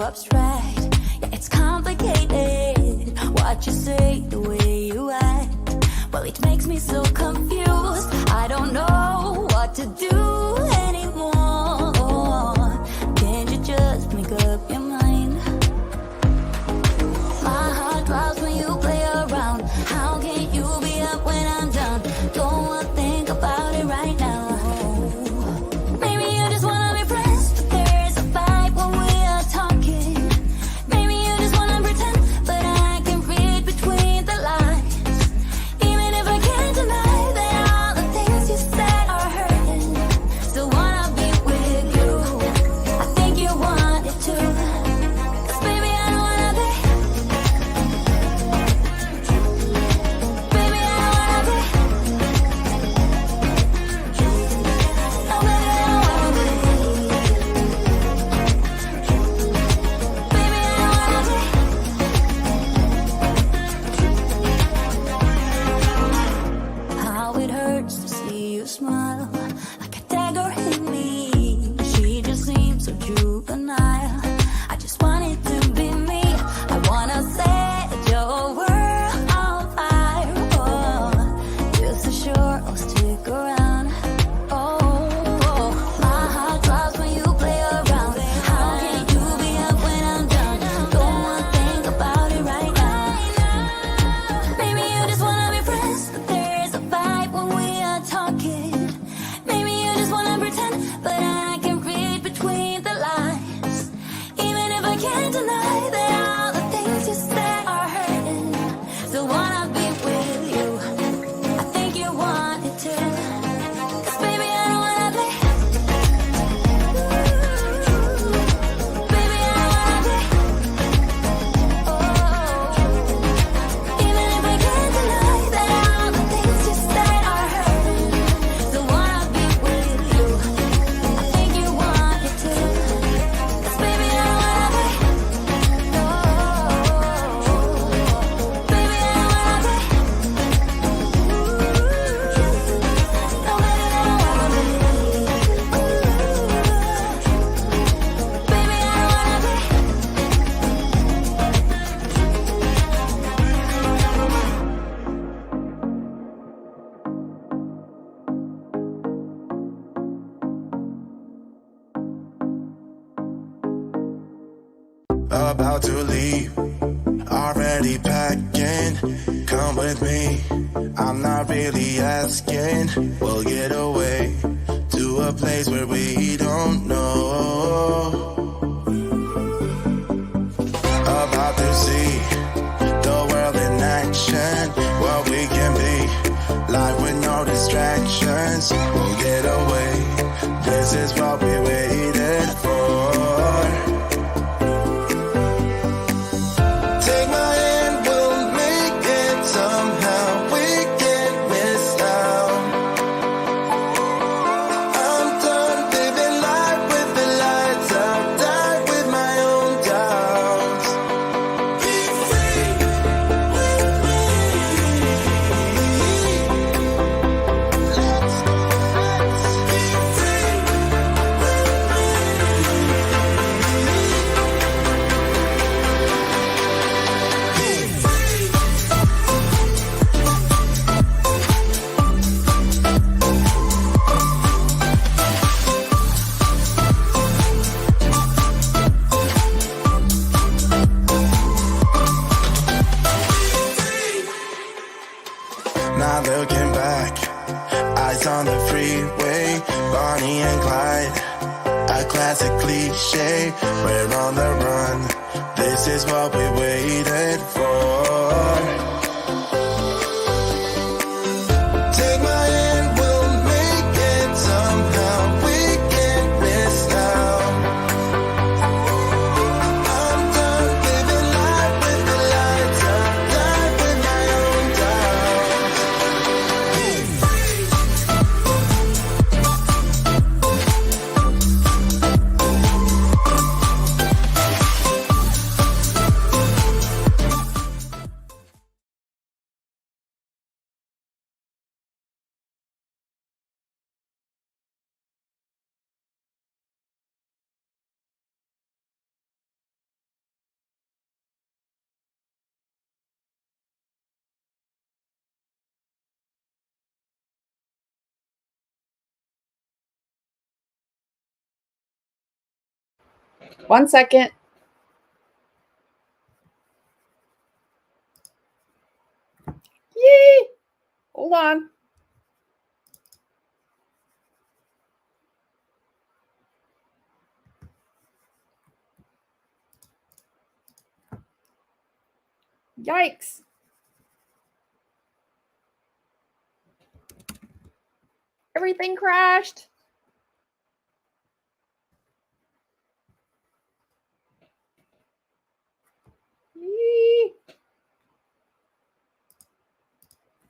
abstract. Yeah, it's complicated. What you say, the way you act. Well, it makes me so confused. I don't know what to do anymore. Can't you just make up your mind? My heart drops when you play around. How can you be up when I'm down? Don't wanna think about it right now. Maybe you just wanna be friends, but there's a vibe when we are talking. Maybe you just wanna pretend, but I can read between the lines. Even if I can't deny that all the things you said are hurting, still wanna be with you. I think you want it too. 'Cause baby, I don't wanna be. Baby, I don't wanna be. No, baby, I don't wanna be. Baby, I don't wanna be. How it hurts to see you smile, like a dagger in me. She just seems so juvenile. I just want it to be me. I wanna set your world on fire. Oh, just so sure I'll stick around. Oh, my heart drops when you play around. How can you be up when I'm down? Don't wanna think about it right now. Maybe you just wanna be friends, but there's a vibe when we are talking. Maybe you just wanna pretend, but I can read between the lines. Even if I can't deny that all the things you said are hurting, still wanna be with you. I think you want it too. 'Cause baby, I don't wanna be. Baby, I don't wanna be. Oh, even if I can't deny that all the things you said are hurting, still wanna be with you. I think you want it too. 'Cause baby, I don't wanna be. No, baby, I don't wanna be. No, baby, I don't wanna be. Baby, I don't wanna be. About to leave, already packing. Come with me, I'm not really asking. We'll get away to a place where we don't know. About to see the world in action, what we can be, life with no distractions. We'll get away, this is what we waited for. Not looking back, eyes on the freeway, Bonnie and Clyde, a classic cliche. We're on the run, this is what we waited for. 1 second. Yee! Hold on. Yikes. Everything crashed. Yee.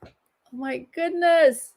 Oh my goodness.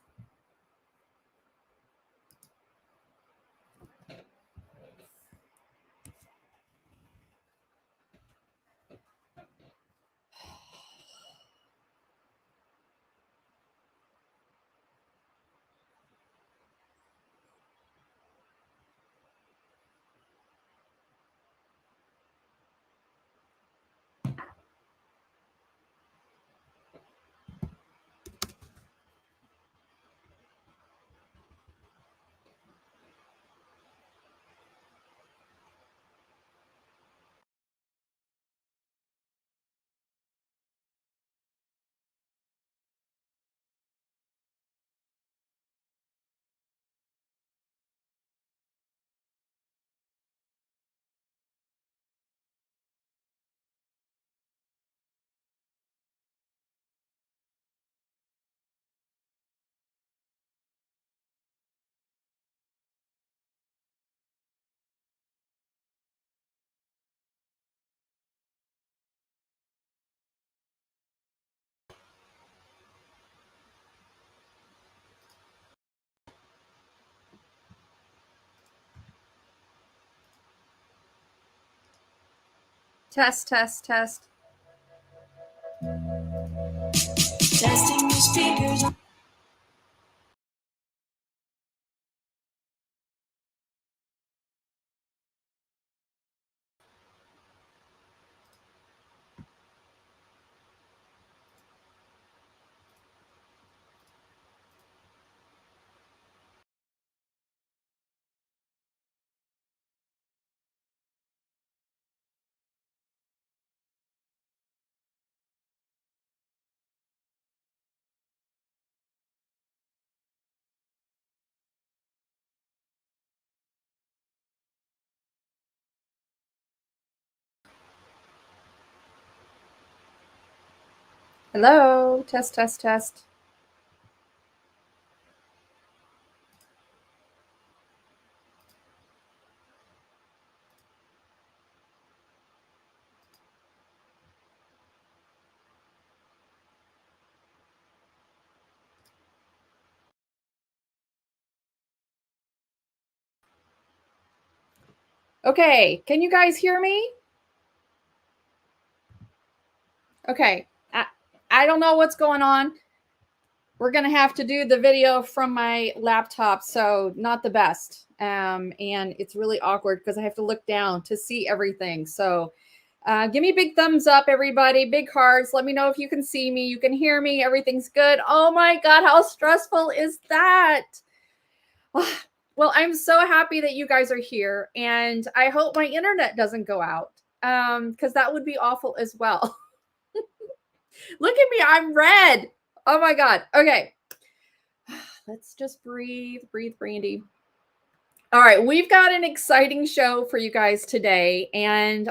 Test, test, test. Testing your speakers. Hello. Test, test, test. Okay. Can you guys hear me? Okay. I don't know what's going on. We're going to have to do the video from my laptop, so not the best. And it's really awkward because I have to look down to see everything. So give me a big thumbs up, everybody. Big hearts. Let me know if you can see me. You can hear me. Everything's good. Oh my God, how stressful is that? Well, I'm so happy that you guys are here. And I hope my internet doesn't go out because that would be awful as well. Look at me. I'm red. Oh my God. Okay. Let's just breathe, Brandy. All right, we've got an exciting show for you guys today, and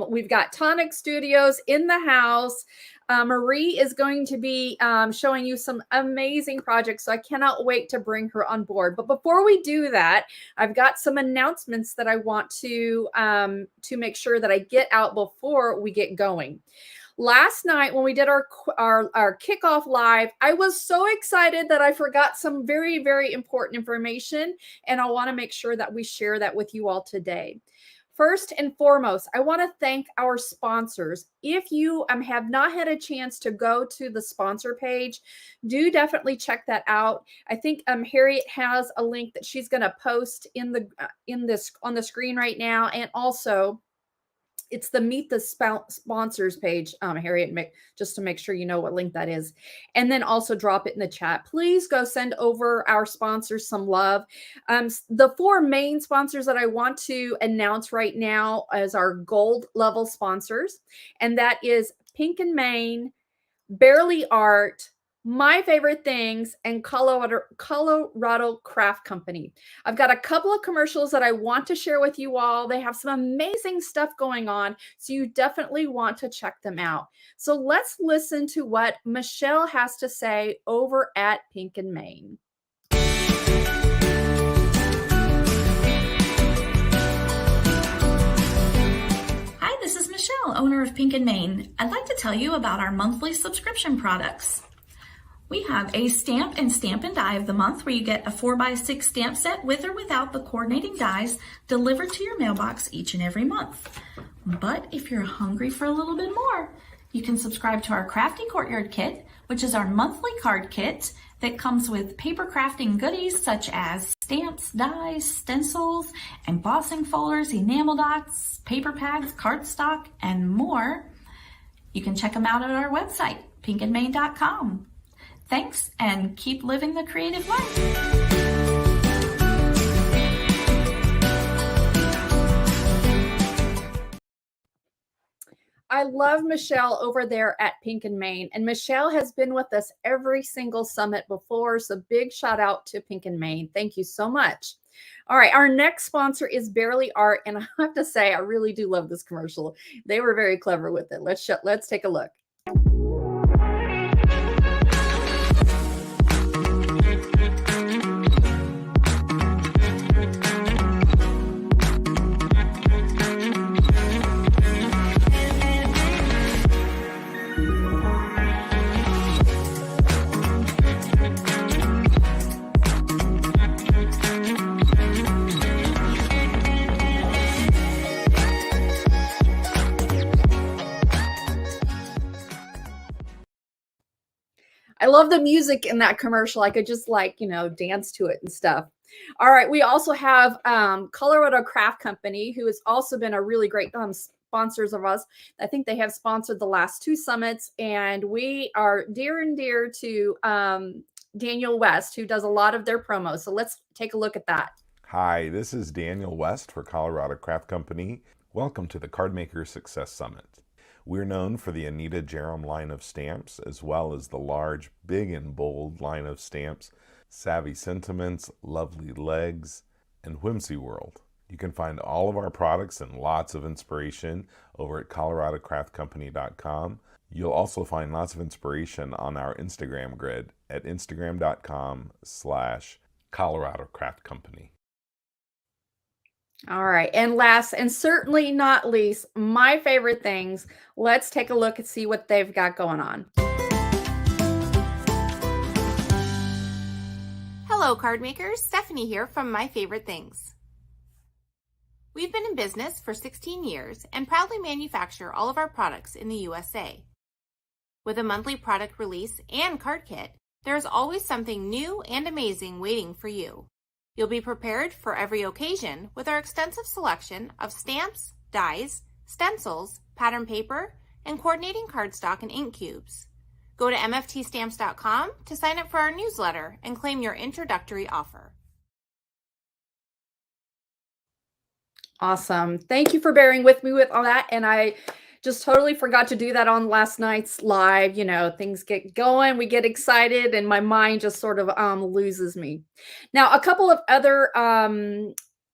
we've got Tonic Studios in the house. Marie is going to be showing you some amazing projects, so I cannot wait to bring her on board. But before we do that, I've got some announcements that I want to make sure that I get out before we get going. Last night when we did our kickoff live, I was so excited that I forgot some very, very important information, and I want to make sure that we share that with you all today. First and foremost, I want to thank our sponsors. If you have not had a chance to go to the sponsor page, do definitely check that out. I think Harriet has a link that she's going to post on the screen right now, and also it's the Meet the Sponsors page, Harriet, just to make sure you know what link that is. And then also drop it in the chat. Please go send over our sponsors some love. The 4 main sponsors that I want to announce right now as our gold level sponsors, and that is Pink and Main, Barely Art, My Favorite Things, and Colorado Craft Company. I've got a couple of commercials that I want to share with you all. They have some amazing stuff going on, so you definitely want to check them out. So let's listen to what Michelle has to say over at Pink and Main. Hi, this is Michelle, owner of Pink and Main. I'd like to tell you about our monthly subscription products. We have a stamp and die of the month, where you get a 4x6 stamp set with or without the coordinating dies delivered to your mailbox each and every month. But if you're hungry for a little bit more, you can subscribe to our Crafty Courtyard Kit, which is our monthly card kit that comes with paper crafting goodies such as stamps, dies, stencils, embossing folders, enamel dots, paper pads, cardstock, and more. You can check them out at our website, pinkandmain.com. Thanks, and keep living the creative life. I love Michelle over there at Pink and Main, and Michelle has been with us every single summit before, so big shout out to Pink and Main. Thank you so much. All right, our next sponsor is Barely Art, and I have to say, I really do love this commercial. They were very clever with it. Let's take a look. I love the music in that commercial. I could just dance to it and stuff. All right. We also have Colorado Craft Company, who has also been a really great sponsors of us. I think they have sponsored the last 2 summits, and we are dear and dear to Daniel West, who does a lot of their promos. So let's take a look at that. Hi, this is Daniel West for Colorado Craft Company. Welcome to the Cardmaker Success Summit. We're known for the Anita Jerem line of stamps, as well as the large, big and bold line of stamps, Savvy Sentiments, Lovely Legs, and Whimsy World. You can find all of our products and lots of inspiration over at coloradocraftcompany.com. You'll also find lots of inspiration on our Instagram grid at instagram.com/Colorado Craft Company. All right. And last and certainly not least, my favorite things. Let's take a look and see what they've got going on. Hello, card makers. Stephanie here from My Favorite Things. We've been in business for 16 years and proudly manufacture all of our products in the USA. With a monthly product release and card kit, there is always something new and amazing waiting for you. You'll be prepared for every occasion with our extensive selection of stamps, dies, stencils, pattern paper, and coordinating cardstock and ink cubes. Go to mftstamps.com to sign up for our newsletter and claim your introductory offer. Awesome. Thank you for bearing with me with all that. And I just totally forgot to do that on last night's live. Things get going, we get excited, and my mind just sort of loses me. Now, a couple of other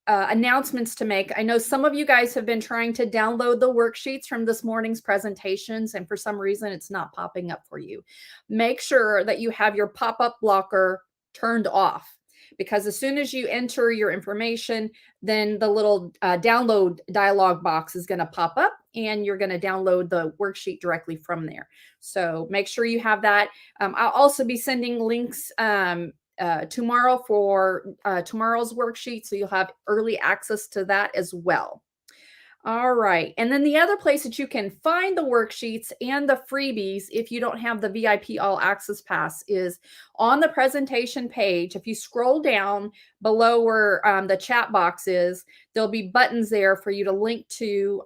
announcements to make. I know some of you guys have been trying to download the worksheets from this morning's presentations, and for some reason it's not popping up for you. Make sure that you have your pop-up blocker turned off, because as soon as you enter your information, then the little download dialog box is going to pop up, and you're going to download the worksheet directly from there. So make sure you have that. I'll also be sending links tomorrow for tomorrow's worksheet, so you'll have early access to that as well. All right. And then the other place that you can find the worksheets and the freebies if you don't have the VIP All Access Pass is on the presentation page. If you scroll down below where the chat box is, there'll be buttons there for you to link to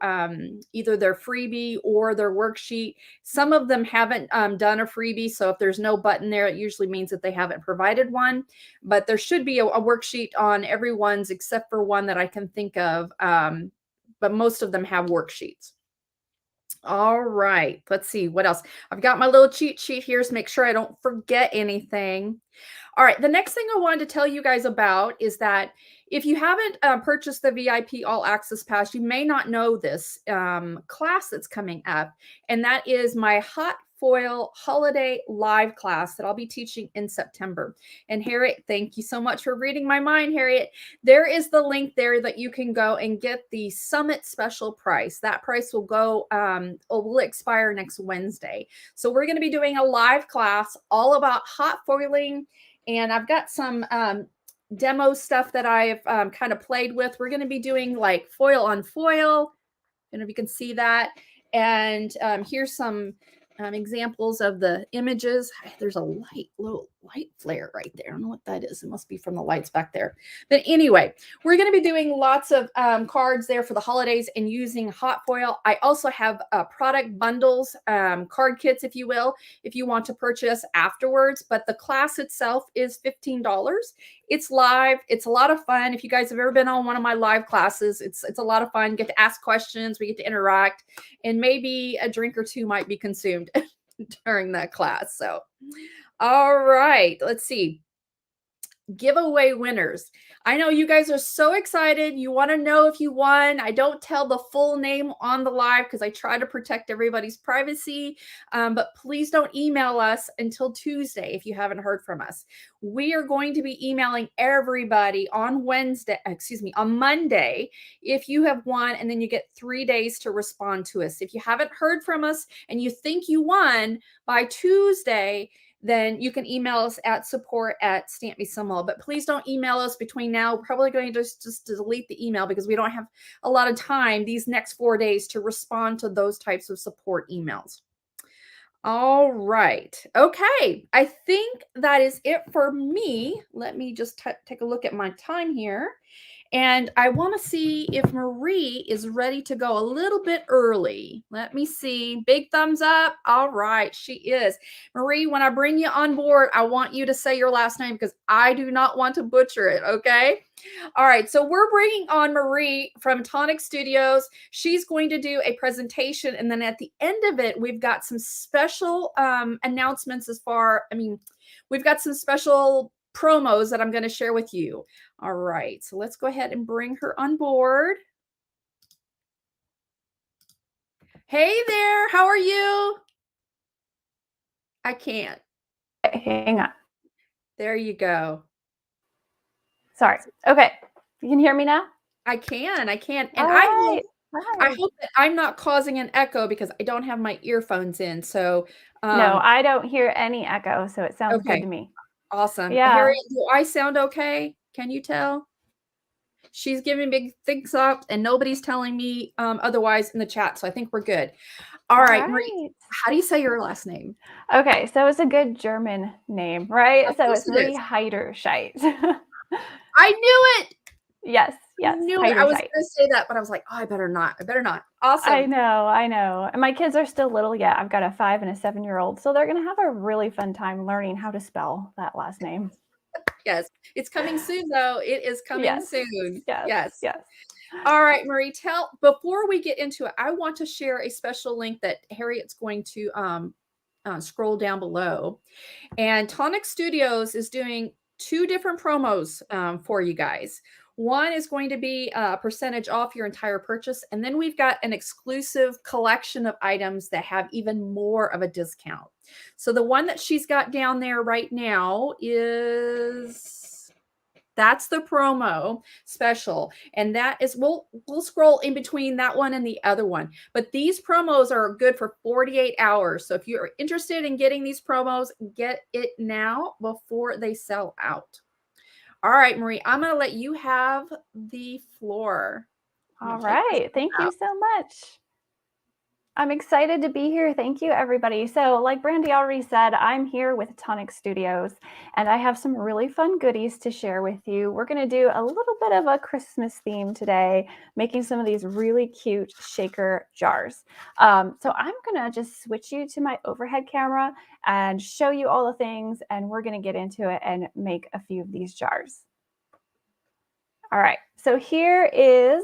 either their freebie or their worksheet. Some of them haven't done a freebie, so if there's no button there, it usually means that they haven't provided one. But there should be a worksheet on everyone's except for one that I can think of. But most of them have worksheets. All right, let's see what else. I've got my little cheat sheet here to make sure I don't forget anything. All right, the next thing I wanted to tell you guys about is that if you haven't purchased the VIP All Access Pass, you may not know this class that's coming up, and that is my Hot Foil Holiday Live class that I'll be teaching in September. And Harriet, thank you so much for reading my mind, Harriet. There is the link there that you can go and get the Summit special price. That price will go, will expire next Wednesday. So we're going to be doing a live class all about hot foiling. And I've got some demo stuff that I've kind of played with. We're going to be doing like foil on foil. I don't know if you can see that. And here's some examples of the images. There's a little light flare right there. I don't know what that is. It must be from the lights back there. But anyway, we're going to be doing lots of cards there for the holidays and using hot foil. I also have product bundles, card kits, if you will, if you want to purchase afterwards. But the class itself is $15. It's live. It's a lot of fun. If you guys have ever been on one of my live classes, it's a lot of fun. You get to ask questions. We get to interact, and maybe a drink or two might be consumed during that class. So, all right, let's see. Giveaway winners. I know you guys are so excited. You want to know if you won. I don't tell the full name on the live because I try to protect everybody's privacy. But please don't email us until Tuesday if you haven't heard from us. We are going to be emailing everybody on on Monday if you have won, and then you get 3 days to respond to us. If you haven't heard from us and you think you won by Tuesday, then you can email us at support@stampmesomeall. But please don't email us between now. We're probably going to just delete the email because we don't have a lot of time these next 4 days to respond to those types of support emails. All right. Okay. I think that is it for me. Let me just take a look at my time here. And I want to see if Marie is ready to go a little bit early. Let me see. Big thumbs up. All right, she is. Marie, when I bring you on board, I want you to say your last name because I do not want to butcher it, okay? All right, so we're bringing on Marie from Tonic Studios. She's going to do a presentation, and then at the end of it, we've got some special announcements we've got some special promos that I'm going to share with you. All right, so let's go ahead and bring her on board. Hey there, how are you? I can't. Hang on. There you go. Sorry. Okay. You can hear me now? I can. And All I right. hope that I'm not causing an echo because I don't have my earphones in. So no, I don't hear any echo, so it sounds okay. good to me. Awesome. Yeah. Harriet, do I sound okay? Can you tell? She's giving big thumbs up, and nobody's telling me otherwise in the chat. So I think we're good. All right. Marie, how do you say your last name? Okay, so it's a good German name, right? So it's Marie is. Heiderscheit. I knew it. Yes. I knew it. I was going to say that, but I was like, oh, I better not. Awesome. I know. And my kids are still little yet. I've got a 5 and a 7-year-old. So they're going to have a really fun time learning how to spell that last name. Yes. It's coming soon, though. It is coming soon. Yes. All right, Marie, before we get into it, I want to share a special link that Harriet's going to scroll down below. And Tonic Studios is doing 2 different promos for you guys. One is going to be a percentage off your entire purchase. And then we've got an exclusive collection of items that have even more of a discount. So the one that she's got down there right now that's the promo special. And that is, we'll scroll in between that one and the other one. But these promos are good for 48 hours. So if you're interested in getting these promos, get it now before they sell out. All right, Marie, I'm going to let you have the floor. All right. Thank you so much. I'm excited to be here. Thank you, everybody. So like Brandy already said, I'm here with Tonic Studios, and I have some really fun goodies to share with you. We're going to do a little bit of a Christmas theme today, making some of these really cute shaker jars. So I'm going to just switch you to my overhead camera and show you all the things, and we're going to get into it and make a few of these jars. All right, so here is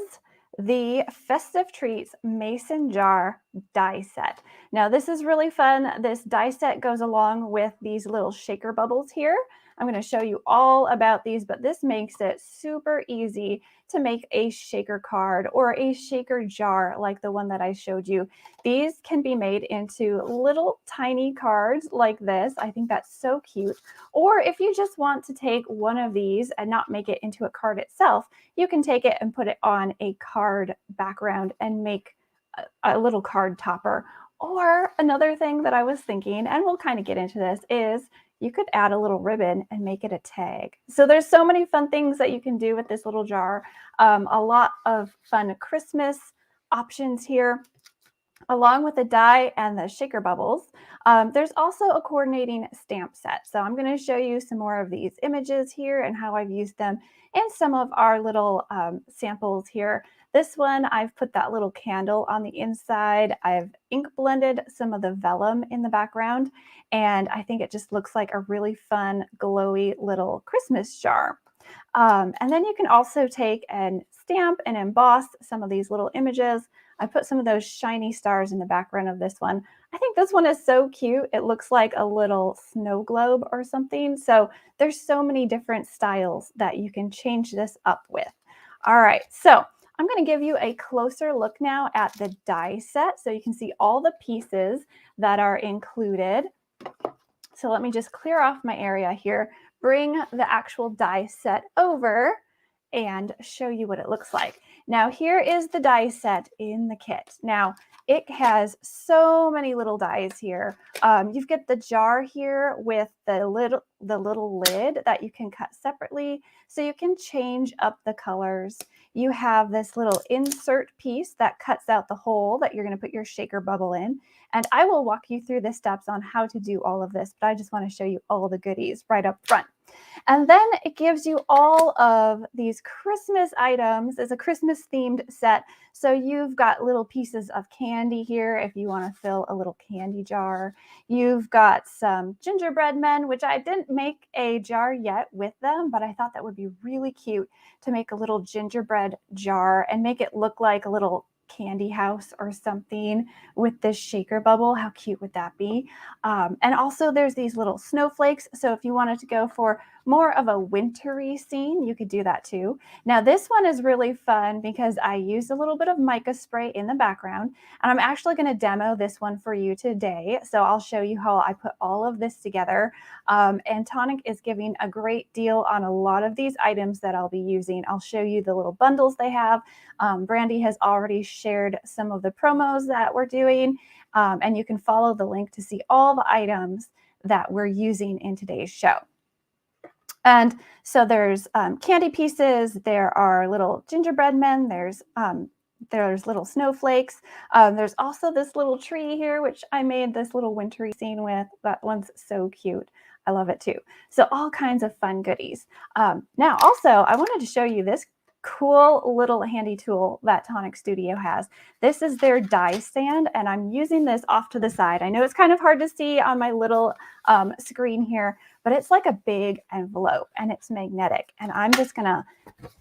the Festive Treats Mason Jar die set. Now this is really fun. This die set goes along with these little shaker bubbles here. I'm going to show you all about these, but this makes it super easy to make a shaker card or a shaker jar like the one that I showed you. These can be made into little tiny cards like this. I think that's so cute. Or if you just want to take one of these and not make it into a card itself, you can take it and put it on a card background and make a little card topper. Or another thing that I was thinking, and we'll kind of get into this, is you could add a little ribbon and make it a tag. So there's so many fun things that you can do with this little jar. A lot of fun Christmas options here. Along with the die and the shaker bubbles, there's also a coordinating stamp set. So I'm going to show you some more of these images here and how I've used them in some of our little samples here. This one, I've put that little candle on the inside. I've ink blended some of the vellum in the background, and I think it just looks like a really fun, glowy little Christmas jar. And then you can also take and stamp and emboss some of these little images. I put some of those shiny stars in the background of this one. I think this one is so cute. It looks like a little snow globe or something. So there's so many different styles that you can change this up with. All right, so I'm going to give you a closer look now at the die set so you can see all the pieces that are included. So let me just clear off my area here, bring the actual die set over and show you what it looks like. Now here is the die set in the kit. Now it has so many little dies here. You've got the jar here with the little lid that you can cut separately so you can change up the colors. You have this little insert piece that cuts out the hole that you're going to put your shaker bubble in. And I will walk you through the steps on how to do all of this, but I just want to show you all the goodies right up front. And then it gives you all of these Christmas items. It's a Christmas themed set. So you've got little pieces of candy here if you want to fill a little candy jar. You've got some gingerbread men, which I didn't make a jar yet with them, but I thought that would be really cute to make a little gingerbread jar and make it look like a little candy house or something with this shaker bubble. How cute would that be? And also there's these little snowflakes. So if you wanted to go for more of a wintry scene, you could do that too. Now this one is really fun because I used a little bit of mica spray in the background, and I'm actually going to demo this one for you today. So I'll show you how I put all of this together. And Tonic is giving a great deal on a lot of these items that I'll be using. I'll show you the little bundles they have. Brandy has already shared some of the promos that we're doing, and you can follow the link to see all the items that we're using in today's show. And so there's candy pieces, there are little gingerbread men, there's little snowflakes. There's also this little tree here, which I made this little wintry scene with. That one's so cute. I love it too. So all kinds of fun goodies. Now also, I wanted to show you this cool little handy tool that Tonic Studio has. This is their die stand, and I'm using this off to the side. I know it's kind of hard to see on my little screen here, but it's like a big envelope and it's magnetic. And I'm just gonna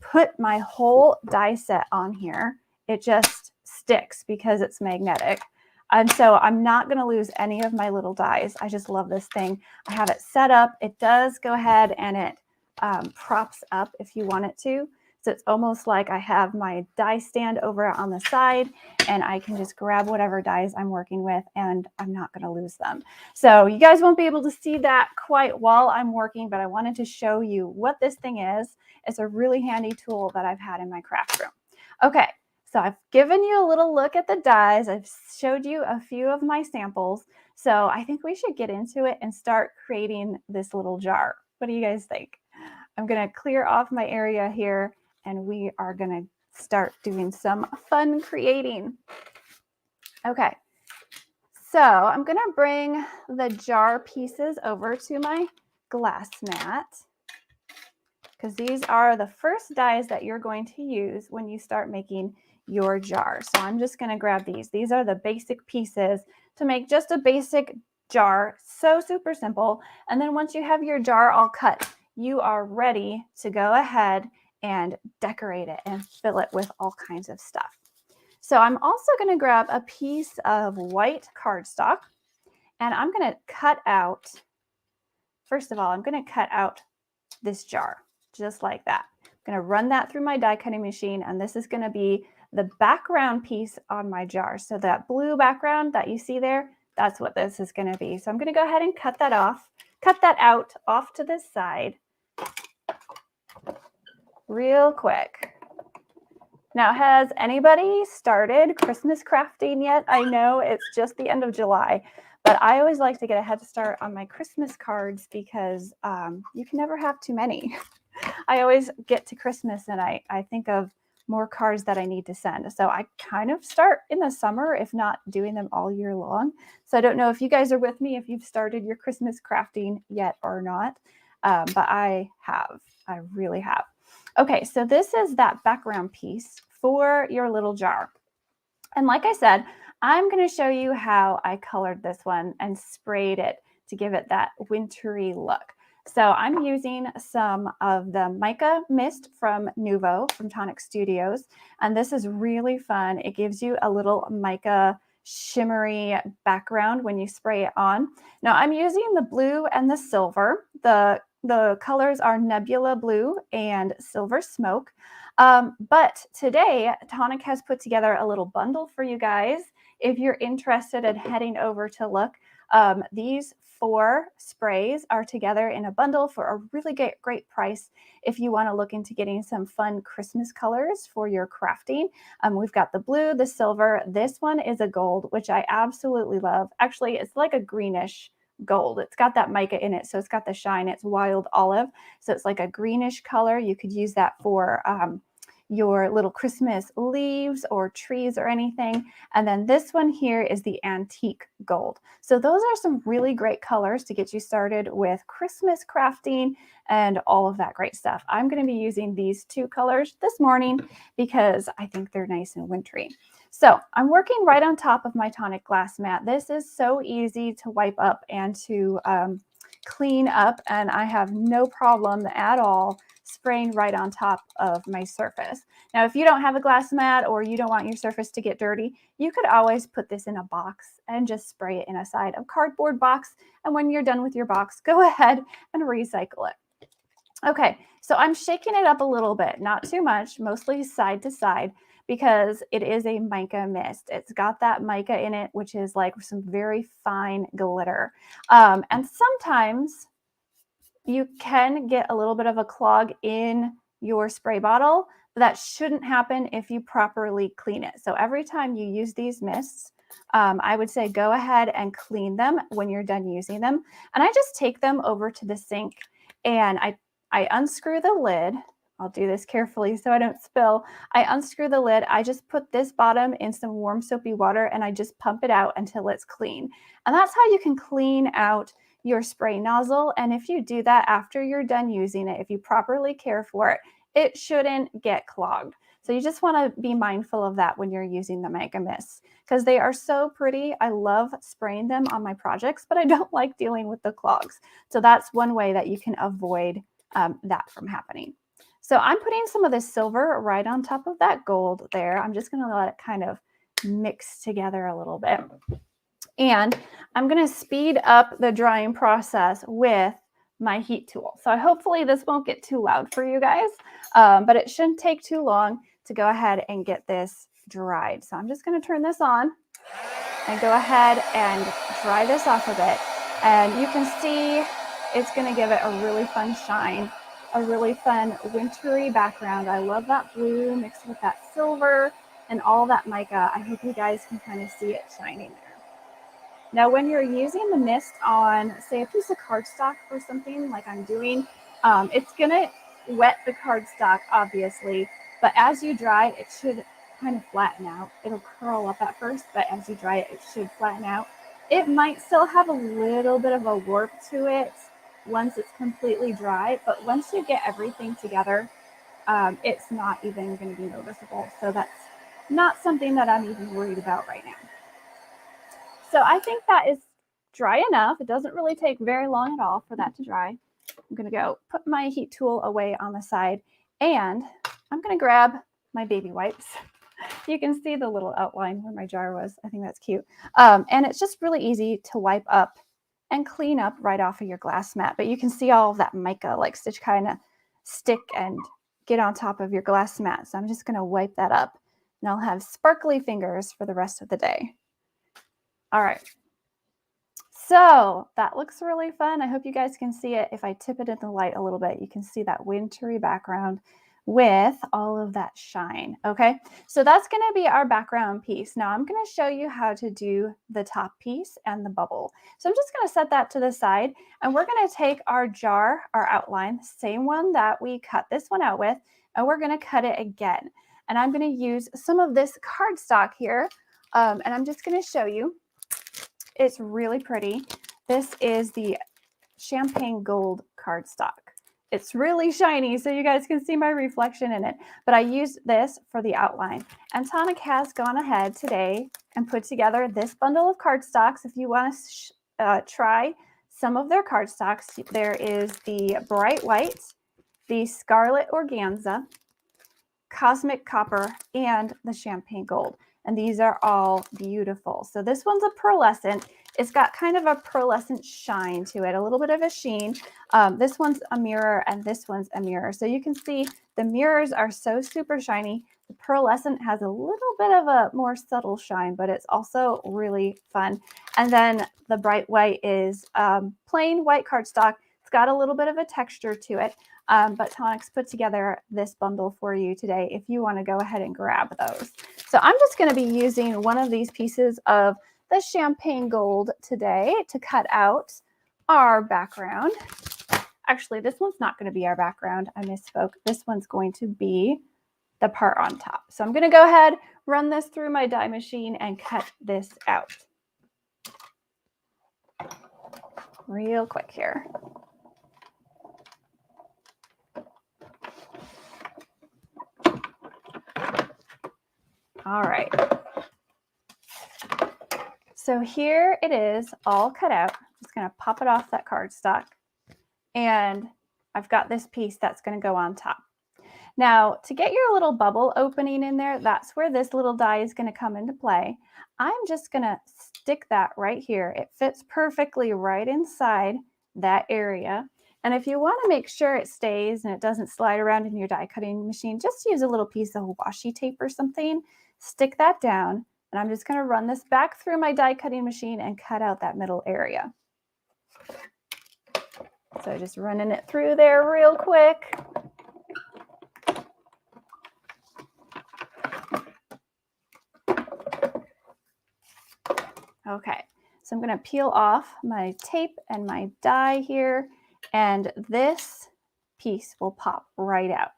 put my whole die set on here. It just sticks because it's magnetic. And so I'm not going to lose any of my little dies. I just love this thing. I have it set up. It does go ahead and it props up if you want it to. So it's almost like I have my die stand over on the side and I can just grab whatever dies I'm working with and I'm not going to lose them. So you guys won't be able to see that quite while I'm working, but I wanted to show you what this thing is. It's a really handy tool that I've had in my craft room. Okay, so I've given you a little look at the dies. I've showed you a few of my samples. So I think we should get into it and start creating this little jar. What do you guys think? I'm going to clear off my area here and we are going to start doing some fun creating. Okay, so I'm going to bring the jar pieces over to my glass mat, because these are the first dies that you're going to use when you start making your jar. So I'm just going to grab these. These are the basic pieces to make just a basic jar. So super simple. And then once you have your jar all cut, you are ready to go ahead and decorate it and fill it with all kinds of stuff. So I'm also going to grab a piece of white cardstock, and I'm going to cut out, first of all, I'm going to cut out this jar just like that. I'm going to run that through my die cutting machine, and this is going to be the background piece on my jar. So that blue background that you see there, that's what this is going to be. So I'm going to go ahead and cut that out off to this side real quick. Now, has anybody started Christmas crafting yet? I know it's just the end of July, but I always like to get a head start on my Christmas cards because you can never have too many. I always get to Christmas and I think of more cards that I need to send. So I kind of start in the summer, if not doing them all year long. So I don't know if you guys are with me, if you've started your Christmas crafting yet or not, but I have. I really have. Okay, so this is that background piece for your little jar. And like I said, I'm going to show you how I colored this one and sprayed it to give it that wintry look. So I'm using some of the Mica Mist from Nuvo, from Tonic Studios. And this is really fun. It gives you a little mica shimmery background when you spray it on. Now I'm using the blue and the silver. The colors are Nebula Blue and Silver Smoke. But today, Tonic has put together a little bundle for you guys. If you're interested in heading over to look, these 4 sprays are together in a bundle for a really great price if you want to look into getting some fun Christmas colors for your crafting. We've got the blue, the silver. This one is a gold, which I absolutely love. Actually, it's like a greenish gold. It's got that mica in it, so it's got the shine. It's wild olive, so it's like a greenish color. You could use that for your little Christmas leaves or trees or anything. And then this one here is the antique gold. So those are some really great colors to get you started with Christmas crafting and all of that great stuff. I'm going to be using these 2 colors this morning because I think they're nice and wintry. So I'm working right on top of my Tonic glass mat. This is so easy to wipe up and to clean up, and I have no problem at all spraying right on top of my surface. Now, if you don't have a glass mat or you don't want your surface to get dirty, you could always put this in a box and just spray it in a side of cardboard box. And when you're done with your box, go ahead and recycle it. Okay, so I'm shaking it up a little bit, not too much, mostly side to side, because it is a mica mist. It's got that mica in it, which is like some very fine glitter. And sometimes you can get a little bit of a clog in your spray bottle, but that shouldn't happen if you properly clean it. So every time you use these mists, I would say go ahead and clean them when you're done using them. And I just take them over to the sink and I unscrew the lid. I'll do this carefully so I don't spill. I unscrew the lid. I just put this bottom in some warm soapy water and I just pump it out until it's clean. And that's how you can clean out your spray nozzle. And if you do that after you're done using it, if you properly care for it, it shouldn't get clogged. So you just want to be mindful of that when you're using the Mica Mist because they are so pretty. I love spraying them on my projects, but I don't like dealing with the clogs. So that's one way that you can avoid that from happening. So I'm putting some of this silver right on top of that gold there. I'm just going to let it kind of mix together a little bit. And I'm going to speed up the drying process with my heat tool. So hopefully this won't get too loud for you guys, but it shouldn't take too long to go ahead and get this dried. So I'm just going to turn this on and go ahead and dry this off a bit. And you can see it's going to give it a really fun shine, a really fun wintry background. I love that blue mixed with that silver and all that mica. I hope you guys can kind of see it shining there. Now, when you're using the mist on, say, a piece of cardstock or something like I'm doing, it's going to wet the cardstock, obviously, But as you dry, it should kind of flatten out. It'll curl up at first, but as you dry it, it should flatten out. It might still have a little bit of a warp to it once it's completely dry, but once you get everything together, it's not even going to be noticeable. So that's not something that I'm even worried about right now. So I think that is dry enough. It doesn't really take very long at all for that to dry. I'm going to go put my heat tool away on the side, and I'm going to grab my baby wipes. You can see the little outline where my jar was. I think that's cute. And it's just really easy to wipe up and clean up right off of your glass mat. But you can see all of that mica like stitch kind of stick and get on top of your glass mat. So I'm just going to wipe that up, and I'll have sparkly fingers for the rest of the day. All right. So that looks really fun. I hope you guys can see it. If I tip it in the light a little bit, you can see that wintry background with all of that shine. Okay, so that's going to be our background piece. Now I'm going to show you how to do the top piece and the bubble. So I'm just going to set that to the side, and we're going to take our jar, our outline, same one that we cut this one out with, and we're going to cut it again. And I'm going to use some of this cardstock here, and I'm just going to show you. It's really pretty. This is the champagne gold cardstock. It's really shiny, so you guys can see my reflection in it. But I used this for the outline. And Tonic has gone ahead today and put together this bundle of cardstocks. If you want to try some of their cardstocks, there is the bright white, the scarlet organza, cosmic copper, and the champagne gold. And these are all beautiful. So this one's a pearlescent. It's got kind of a pearlescent shine to it, a little bit of a sheen. This one's a mirror, and this one's a mirror. So you can see the mirrors are so super shiny. The pearlescent has a little bit of a more subtle shine, but it's also really fun. And then the bright white is plain white cardstock. It's got a little bit of a texture to it. But Tonic's put together this bundle for you today if you want to go ahead and grab those. So I'm just going to be using one of these pieces of the champagne gold today to cut out our background. Actually, this one's not going to be our background. I misspoke. This one's going to be the part on top. So I'm going to go ahead, run this through my die machine, and cut this out real quick here. All right. So here it is all cut out. I'm just going to pop it off that cardstock. And I've got this piece that's going to go on top. Now, to get your little bubble opening in there, that's where this little die is going to come into play. I'm just going to stick that right here. It fits perfectly right inside that area. And if you want to make sure it stays and it doesn't slide around in your die cutting machine, just use a little piece of washi tape or something. Stick that down, and I'm just going to run this back through my die cutting machine and cut out that middle area. So just running it through there real quick. Okay, so I'm going to peel off my tape and my die here, and this piece will pop right out.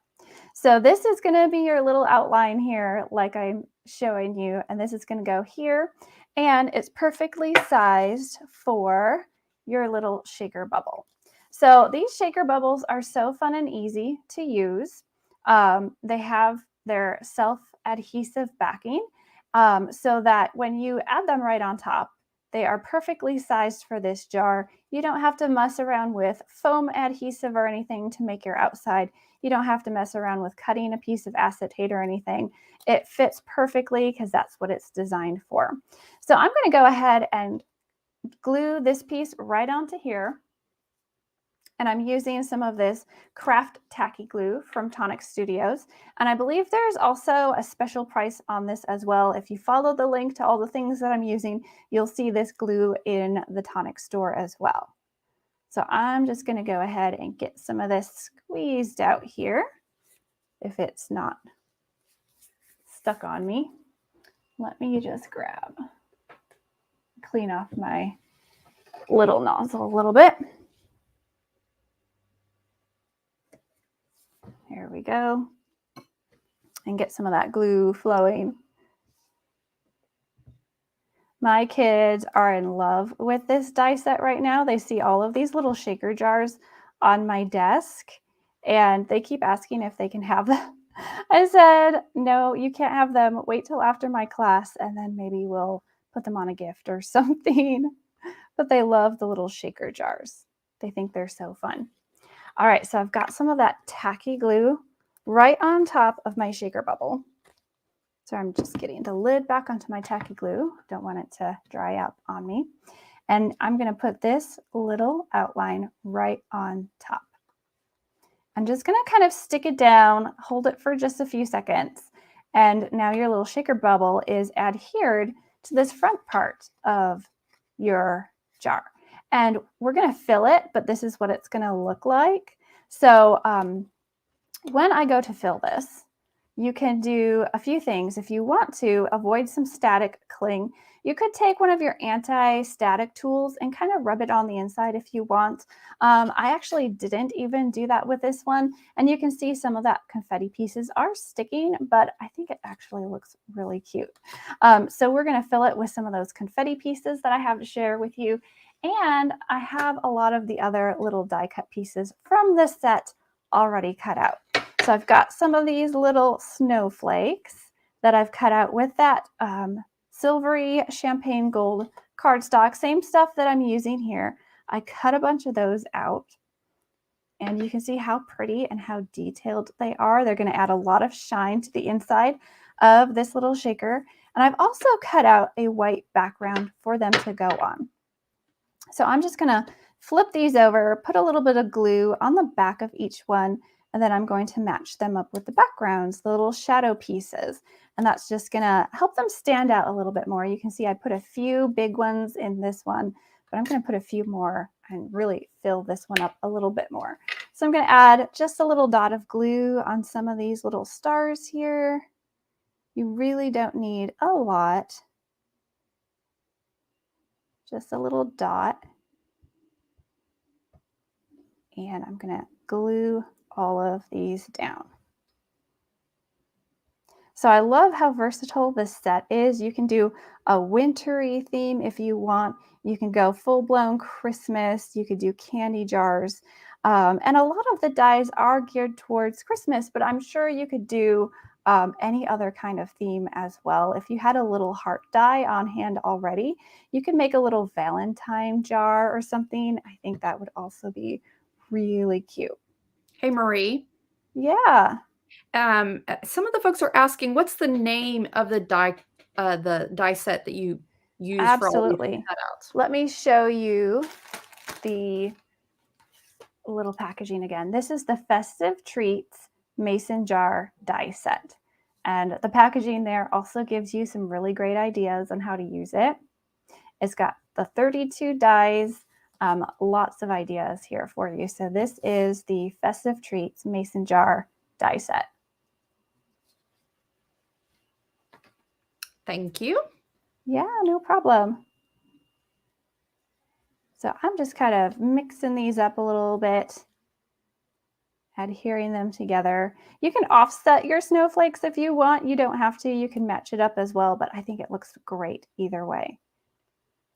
So this is going to be your little outline here, like I'm showing you, and this is going to go here, and it's perfectly sized for your little shaker bubble. So these shaker bubbles are so fun and easy to use. They have their self-adhesive backing, so that when you add them right on top, they are perfectly sized for this jar. You don't have to mess around with foam adhesive or anything to make your outside. You don't have to mess around with cutting a piece of acetate or anything. It fits perfectly because that's what it's designed for. So I'm going to go ahead and glue this piece right onto here. And I'm using some of this craft tacky glue from Tonic Studios. And I believe there's also a special price on this as well. If you follow the link to all the things that I'm using, you'll see this glue in the Tonic store as well. So I'm just going to go ahead and get some of this squeezed out here. If it's not stuck on me, let me just clean off my little nozzle a little bit. There we go. and get some of that glue flowing. My kids are in love with this die set right now. They see all of these little shaker jars on my desk and they keep asking if they can have them. I said, no, you can't have them. Wait till after my class and then maybe we'll put them on a gift or something. But they love the little shaker jars. They think they're so fun. All right, so I've got some of that tacky glue right on top of my shaker bubble. So I'm just getting the lid back onto my tacky glue. Don't want it to dry up on me. And I'm going to put this little outline right on top. I'm just going to kind of stick it down, hold it for just a few seconds. And now your little shaker bubble is adhered to this front part of your jar. And we're going to fill it, but this is what it's going to look like. So when I go to fill this, you can do a few things. If you want to avoid some static cling, you could take one of your anti-static tools and kind of rub it on the inside if you want. I actually didn't even do that with this one. And you can see some of that confetti pieces are sticking, but I think it actually looks really cute. So we're going to fill it with some of those confetti pieces that I have to share with you. And I have a lot of the other little die cut pieces from this set already cut out. So I've got some of these little snowflakes that I've cut out with that silvery champagne gold cardstock, same stuff that I'm using here. I cut a bunch of those out and you can see how pretty and how detailed they are. They're going to add a lot of shine to the inside of this little shaker. And I've also cut out a white background for them to go on. So I'm just going to flip these over, put a little bit of glue on the back of each one, and then I'm going to match them up with the backgrounds, the little shadow pieces. And that's just going to help them stand out a little bit more. You can see I put a few big ones in this one, but I'm going to put a few more and really fill this one up a little bit more. So I'm going to add just a little dot of glue on some of these little stars here. You really don't need a lot, just a little dot. And I'm going to glue all of these down. So I love how versatile this set is. You can do a wintry theme if you want. You can go full-blown Christmas. You could do candy jars. And a lot of the dies are geared towards Christmas, but I'm sure you could do any other kind of theme as well. If you had a little heart die on hand already, you could make a little Valentine jar or something. I think that would also be really cute. Hey, Marie. Yeah. Some of the folks are asking, what's the name of the die set that you use? Absolutely. For all these cutouts? Let me show you the little packaging again. This is the Festive Treats Mason Jar die set. And the packaging there also gives you some really great ideas on how to use it. It's got the 32 dies, lots of ideas here for you. So this is the Festive Treats Mason Jar die set. Thank you. Yeah, no problem. So I'm just kind of mixing these up a little bit, adhering them together. You can offset your snowflakes if you want. You don't have to. You can match it up as well, but I think it looks great either way.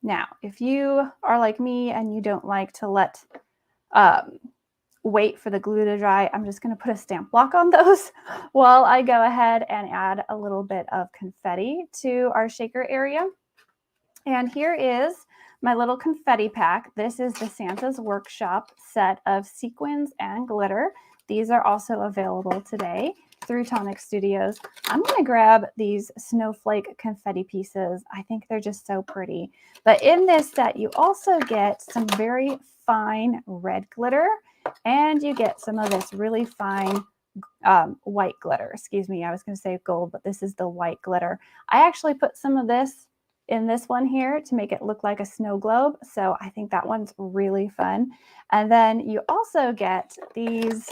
Now, if you are like me and you don't like to wait for the glue to dry, I'm just going to put a stamp block on those while I go ahead and add a little bit of confetti to our shaker area. And here is my little confetti pack. This is the Santa's Workshop set of sequins and glitter. These are also available today through Tonic Studios. I'm going to grab these snowflake confetti pieces. I think they're just so pretty. But in this set, you also get some very fine red glitter, and you get some of this really fine white glitter. Excuse me, I was going to say gold, but this is the white glitter. I actually put some of this in this one here to make it look like a snow globe. So I think that one's really fun. And then you also get these,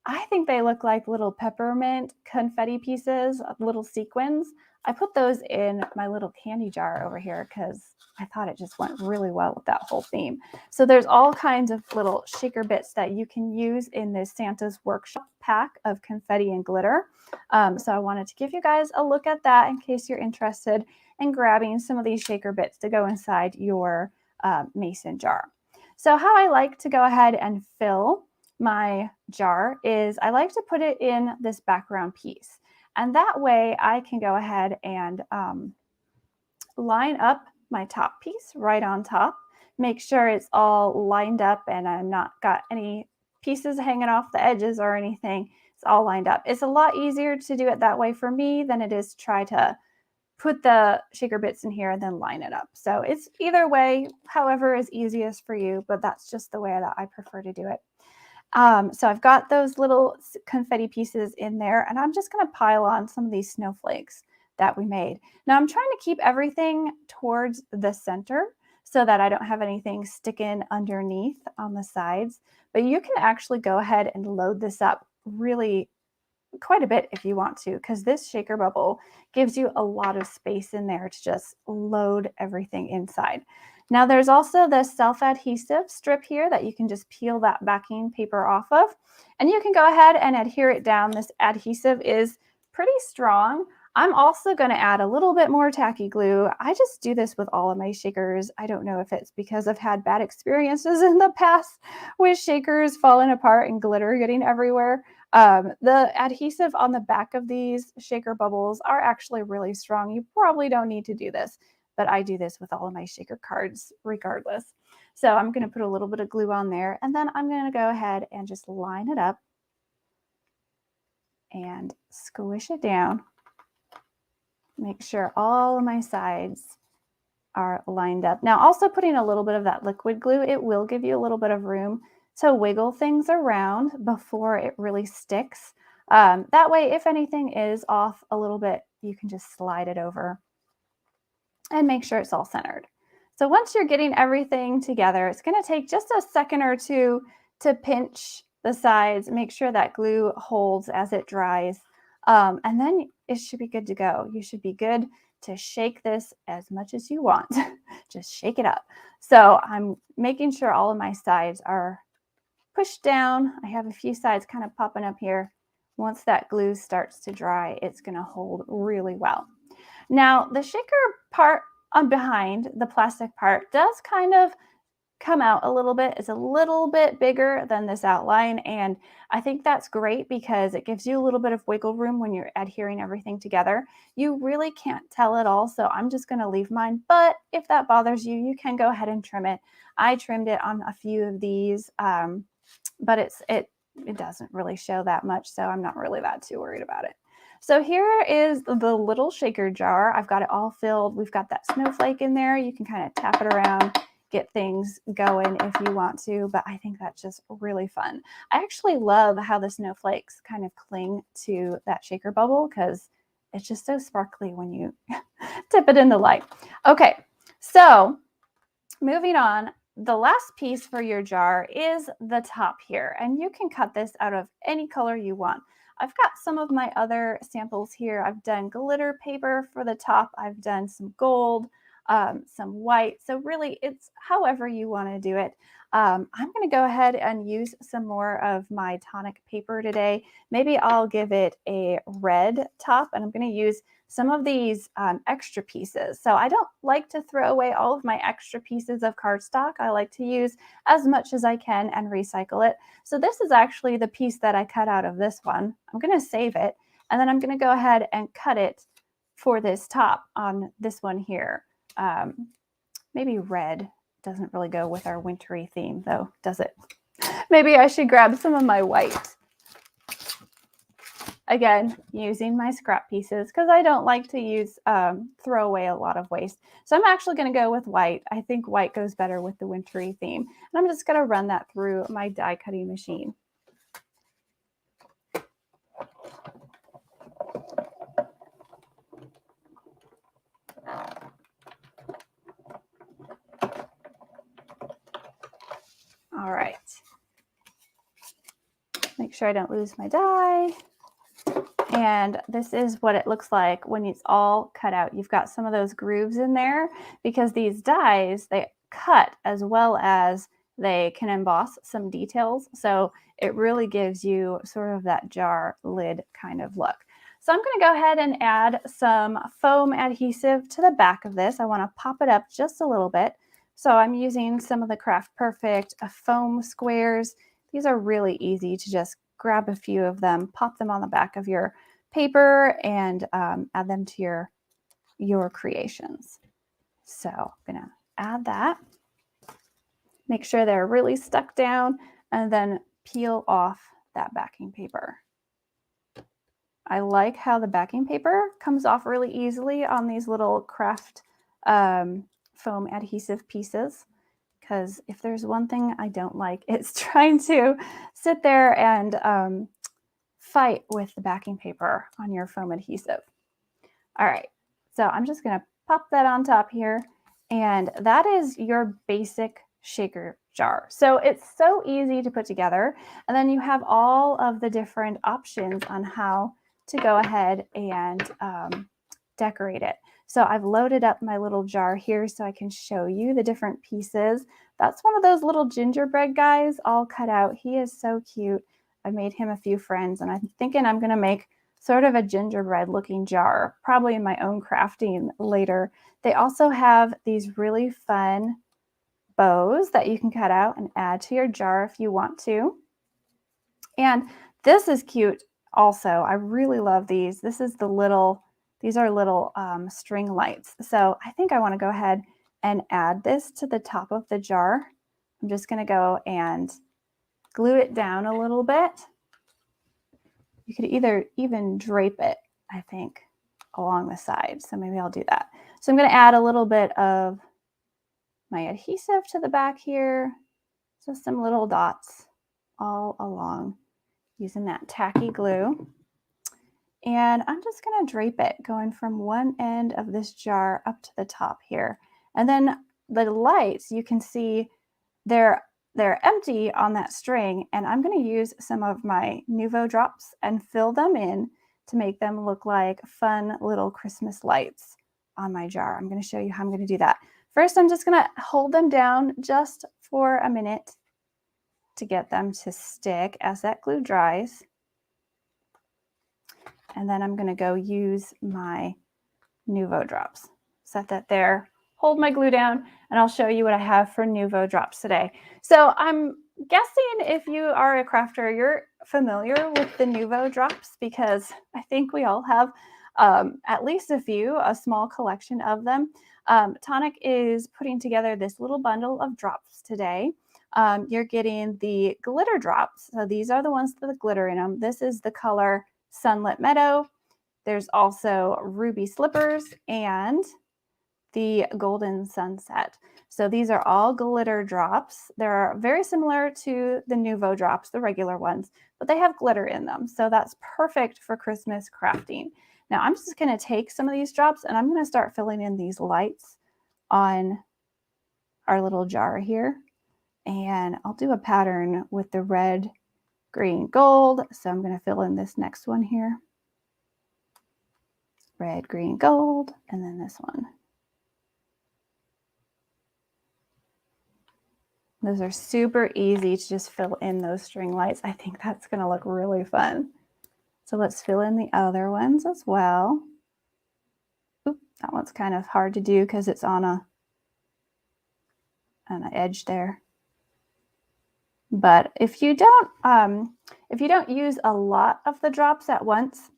I think they look like little peppermint confetti pieces, little sequins. I put those in my little candy jar over here because I thought it just went really well with that whole theme. So there's all kinds of little shaker bits that you can use in this Santa's Workshop pack of confetti and glitter. So I wanted to give you guys a look at that in case you're interested in grabbing some of these shaker bits to go inside your mason jar. So how I like to go ahead and fill my jar is I like to put it in this background piece. And that way I can go ahead and line up my top piece right on top, make sure it's all lined up and I'm not got any pieces hanging off the edges or anything. It's all lined up. It's a lot easier to do it that way for me than it is to try to put the shaker bits in here and then line it up. So it's either way, however is easiest for you, but that's just the way that I prefer to do it. So I've got those little confetti pieces in there, and I'm just going to pile on some of these snowflakes that we made. Now I'm trying to keep everything towards the center so that I don't have anything sticking underneath on the sides, but you can actually go ahead and load this up really quite a bit if you want to, because this shaker bubble gives you a lot of space in there to just load everything inside. Now there's also the self-adhesive strip here that you can just peel that backing paper off of, and you can go ahead and adhere it down. This adhesive is pretty strong. I'm also going to add a little bit more tacky glue. I just do this with all of my shakers. I don't know if it's because I've had bad experiences in the past with shakers falling apart and glitter getting everywhere. The adhesive on the back of these shaker bubbles are actually really strong. You probably don't need to do this, but I do this with all of my shaker cards regardless. So I'm going to put a little bit of glue on there, and then I'm going to go ahead and just line it up and squish it down. Make sure all of my sides are lined up. Now, also putting a little bit of that liquid glue, it will give you a little bit of room to wiggle things around before it really sticks. That way, if anything is off a little bit, you can just slide it over and make sure it's all centered. So once you're getting everything together, it's going to take just a second or two to pinch the sides, make sure that glue holds as it dries. And then it should be good to go. You should be good to shake this as much as you want. Just shake it up. So I'm making sure all of my sides are pushed down. I have a few sides kind of popping up here. Once that glue starts to dry, it's going to hold really well. Now, the shaker part on behind, the plastic part, does kind of come out a little bit. It's a little bit bigger than this outline, and I think that's great because it gives you a little bit of wiggle room when you're adhering everything together. You really can't tell it all, so I'm just going to leave mine, but if that bothers you, you can go ahead and trim it. I trimmed it on a few of these, but it doesn't really show that much, so I'm not really that too worried about it. So here is the little shaker jar. I've got it all filled. We've got that snowflake in there. You can kind of tap it around, get things going if you want to, but I think that's just really fun. I actually love how the snowflakes kind of cling to that shaker bubble because it's just so sparkly when you dip it in the light. Okay, so moving on, the last piece for your jar is the top here, and you can cut this out of any color you want. I've got some of my other samples here. I've done glitter paper for the top. I've done some gold, some white. So really it's however you want to do it. I'm going to go ahead and use some more of my Tonic paper today. Maybe I'll give it a red top, and I'm going to use some of these extra pieces. So I don't like to throw away all of my extra pieces of cardstock. I like to use as much as I can and recycle it. So this is actually the piece that I cut out of this one. I'm going to save it, and then I'm going to go ahead and cut it for this top on this one here. Maybe red doesn't really go with our wintry theme though, does it? Maybe I should grab some of my white. Again, using my scrap pieces because I don't like to use throw away a lot of waste. So I'm actually going to go with white. I think white goes better with the wintry theme. And I'm just going to run that through my die cutting machine. All right. Make sure I don't lose my die. And this is what it looks like when it's all cut out. You've got some of those grooves in there because these dies, they cut as well as they can emboss some details. So it really gives you sort of that jar lid kind of look. So I'm going to go ahead and add some foam adhesive to the back of this. I want to pop it up just a little bit. So I'm using some of the Craft Perfect foam squares. These are really easy to just grab a few of them, pop them on the back of your paper, and add them to your creations. So I'm going to add that. Make sure they're really stuck down, and then peel off that backing paper. I like how the backing paper comes off really easily on these little craft foam adhesive pieces, because if there's one thing I don't like, it's trying to sit there and fight with the backing paper on your foam adhesive. All right, so I'm just going to pop that on top here, and that is your basic shaker jar. So it's so easy to put together, and then you have all of the different options on how to go ahead and decorate it. So I've loaded up my little jar here so I can show you the different pieces. That's one of those little gingerbread guys all cut out. He is so cute. I made him a few friends, and I'm thinking I'm going to make sort of a gingerbread looking jar, probably in my own crafting later. They also have these really fun bows that you can cut out and add to your jar if you want to. And this is cute also. I really love these. These are little string lights. So I think I want to go ahead and add this to the top of the jar. I'm just going to go and glue it down a little bit. You could either even drape it, I think, along the side. So maybe I'll do that. So I'm going to add a little bit of my adhesive to the back here. Just some little dots all along using that tacky glue. And I'm just going to drape it going from one end of this jar up to the top here. And then the lights, you can see they're empty on that string, and I'm going to use some of my Nuvo drops and fill them in to make them look like fun little Christmas lights on my jar. I'm going to show you how I'm going to do that. First, I'm just going to hold them down just for a minute to get them to stick as that glue dries. And then I'm going to go use my Nuvo drops. Set that there, hold my glue down, and I'll show you what I have for Nuvo drops today. So I'm guessing if you are a crafter, you're familiar with the Nuvo drops, because I think we all have at least a small collection of them. Tonic is putting together this little bundle of drops today. You're getting the glitter drops. So these are the ones with the glitter in them. This is the color Sunlit Meadow. There's also Ruby Slippers and the Golden Sunset. So these are all glitter drops. They're very similar to the Nuvo drops, the regular ones, but they have glitter in them. So that's perfect for Christmas crafting. Now I'm just going to take some of these drops and I'm going to start filling in these lights on our little jar here. And I'll do a pattern with the red, green, gold. So I'm going to fill in this next one here. Red, green, gold, and then this one. Those are super easy to just fill in those string lights. I think that's going to look really fun. So let's fill in the other ones as well. Oop, that one's kind of hard to do because it's on an edge there. But if you don't use a lot of the drops at once,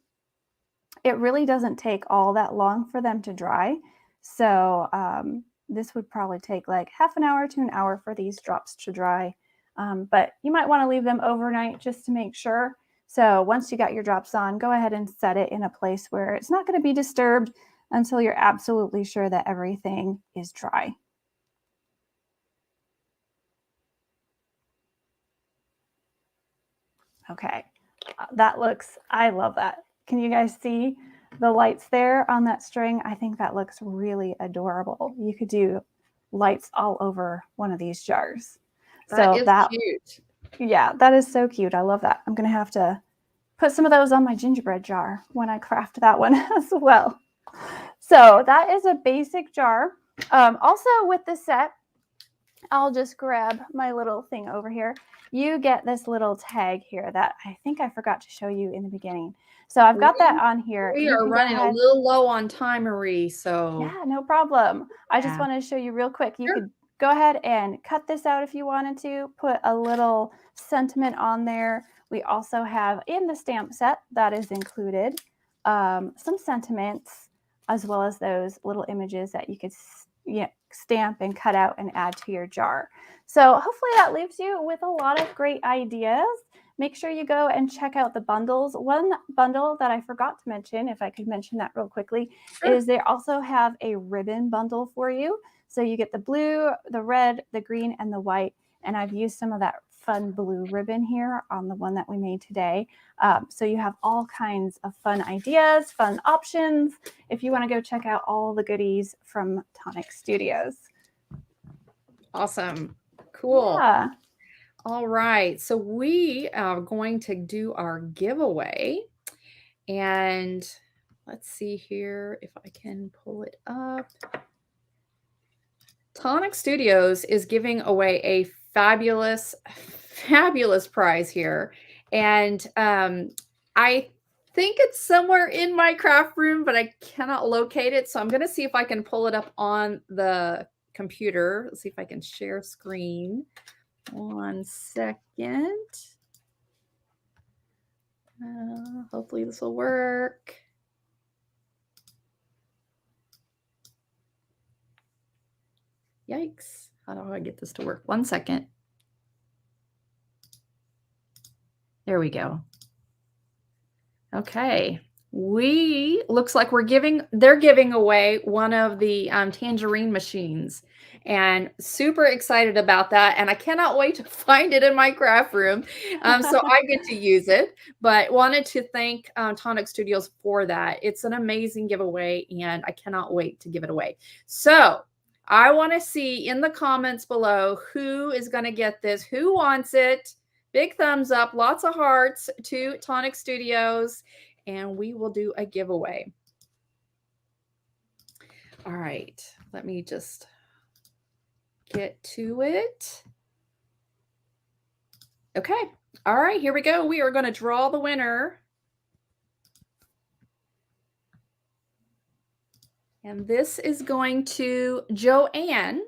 it really doesn't take all that long for them to dry. So this would probably take like half an hour to an hour for these drops to dry. But you might want to leave them overnight just to make sure. So once you got your drops on, go ahead and set it in a place where it's not going to be disturbed until you're absolutely sure that everything is dry. Okay, I love that. Can you guys see the lights there on that string? I think that looks really adorable. You could do lights all over one of these jars. That is cute. Yeah, that is so cute. I love that. I'm going to have to put some of those on my gingerbread jar when I craft that one as well. So that is a basic jar. Also with the set, I'll just grab my little thing over here. You get this little tag here that I think I forgot to show you in the beginning. So I've got that on here. We You are can running a little low on time, Marie. So yeah, no problem. I just want to show you real quick. You could go ahead and cut this out if you wanted to, put a little sentiment on there. We also have in the stamp set that is included some sentiments, as well as those little images that you could stamp and cut out and add to your jar. So hopefully that leaves you with a lot of great ideas. Make sure you go and check out the bundles. One bundle that I forgot to mention, if I could mention that real quickly, is they also have a ribbon bundle for you. So you get the blue, the red, the green, and the white. And I've used some of that fun blue ribbon here on the one that we made today. So you have all kinds of fun ideas, fun options, if you want to go check out all the goodies from Tonic Studios. Awesome. Cool. Yeah. All right. So we are going to do our giveaway. And let's see here if I can pull it up. Tonic Studios is giving away a fabulous prize here. And I think it's somewhere in my craft room, but I cannot locate it. So I'm going to see if I can pull it up on the computer. Let's see if I can share screen. 1 second. Hopefully this will work. Yikes. How do I get this to work? 1 second. There we go. Okay. Looks like they're giving away one of the tangerine machines, and super excited about that. And I cannot wait to find it in my craft room. So I get to use it, but wanted to thank Tonic Studios for that. It's an amazing giveaway and I cannot wait to give it away. So I want to see in the comments below who is going to get this, who wants it. Big thumbs up, lots of hearts to Tonic Studios, and we will do a giveaway. All right, let me just get to it. Okay, all right, here we go. We are going to draw the winner. And this is going to Joanne.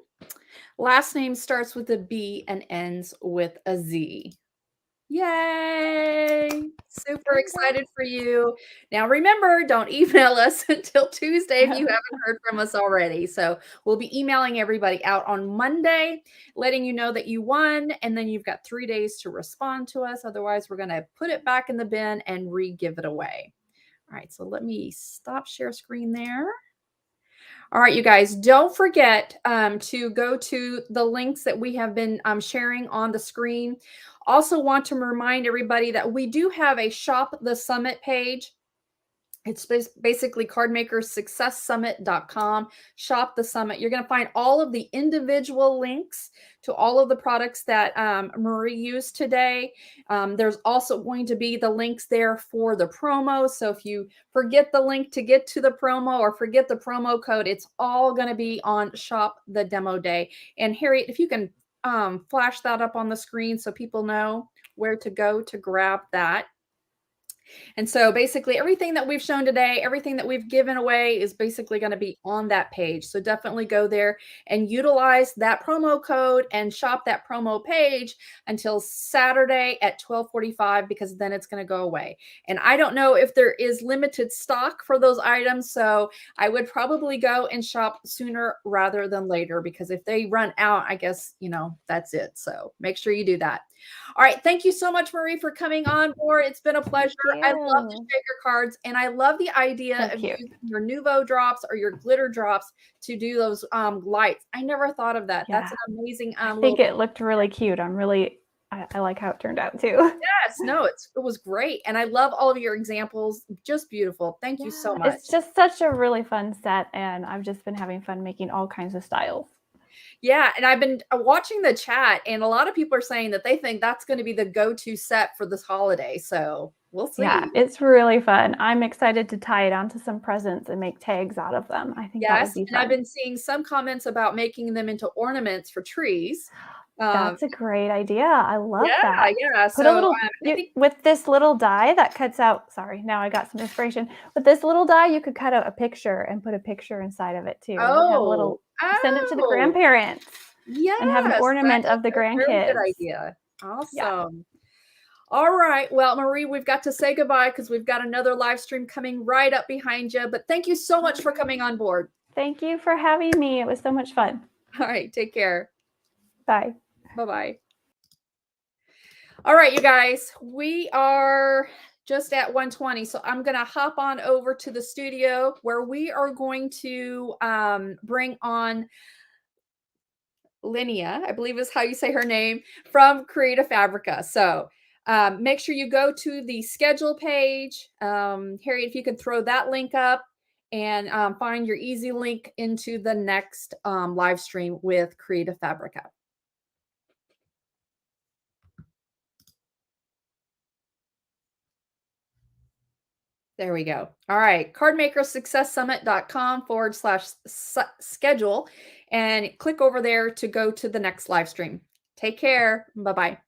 Last name starts with a B and ends with a Z. Yay! Super excited for you. Now remember, don't email us until Tuesday if you haven't heard from us already. So we'll be emailing everybody out on Monday, letting you know that you won, and then you've got 3 days to respond to us. Otherwise, we're going to put it back in the bin and re-give it away. All right, so let me stop share screen there. All right, you guys, don't forget to go to the links that we have been sharing on the screen. Also want to remind everybody that we do have a Shop the Summit page. It's basically cardmakersuccesssummit.com. Shop the Summit. You're going to find all of the individual links to all of the products that Marie used today. There's also going to be the links there for the promo. So if you forget the link to get to the promo or forget the promo code, it's all going to be on Shop the Demo Day. And Harriet, if you can flash that up on the screen so people know where to go to grab that. And so basically everything that we've shown today, everything that we've given away is basically going to be on that page. So definitely go there and utilize that promo code and shop that promo page until Saturday at 12:45, because then it's going to go away. And I don't know if there is limited stock for those items. So I would probably go and shop sooner rather than later, because if they run out, I guess, that's it. So make sure you do that. All right. Thank you so much, Marie, for coming on board. It's been a pleasure. I love the shaker cards, and I love the idea of using your Nuvo drops or your glitter drops to do those lights. I never thought of that. Yeah. That's an amazing. I think it looked really cute. I like how it turned out too. Yes, no, it was great. And I love all of your examples. Just beautiful. Thank you so much. It's just such a really fun set, and I've just been having fun making all kinds of styles. Yeah, and I've been watching the chat, and a lot of people are saying that they think that's going to be the go-to set for this holiday. So We'll see. Yeah, it's really fun. I'm excited to tie it onto some presents and make tags out of them. I think that would Yes, be and I've fun. been seeing some comments about making them into ornaments for trees. That's a great idea. I love Yeah, that. yeah. Put a So little I think with this little die that cuts out. Sorry, now I got some inspiration. With this little die, you could cut out a picture and put a picture inside of it too. And have a little send it to the grandparents and have an yes, ornament that of the is a very good grandkids. idea. Yeah. Awesome. All right. Well, Marie, we've got to say goodbye because we've got another live stream coming right up behind you. But thank you so much for coming on board. Thank you for having me. It was so much fun. All right. Take care. Bye. Bye-bye. All right, you guys, we are just at 1:20. So I'm going to hop on over to the studio where we are going to bring on Linnea, I believe is how you say her name, from Creative Fabrica. So make sure you go to the schedule page. Harriet, if you can throw that link up and find your easy link into the next live stream with Creative Fabrica. There we go. All right. cardmakersuccesssummit.com/schedule and click over there to go to the next live stream. Take care. Bye-bye.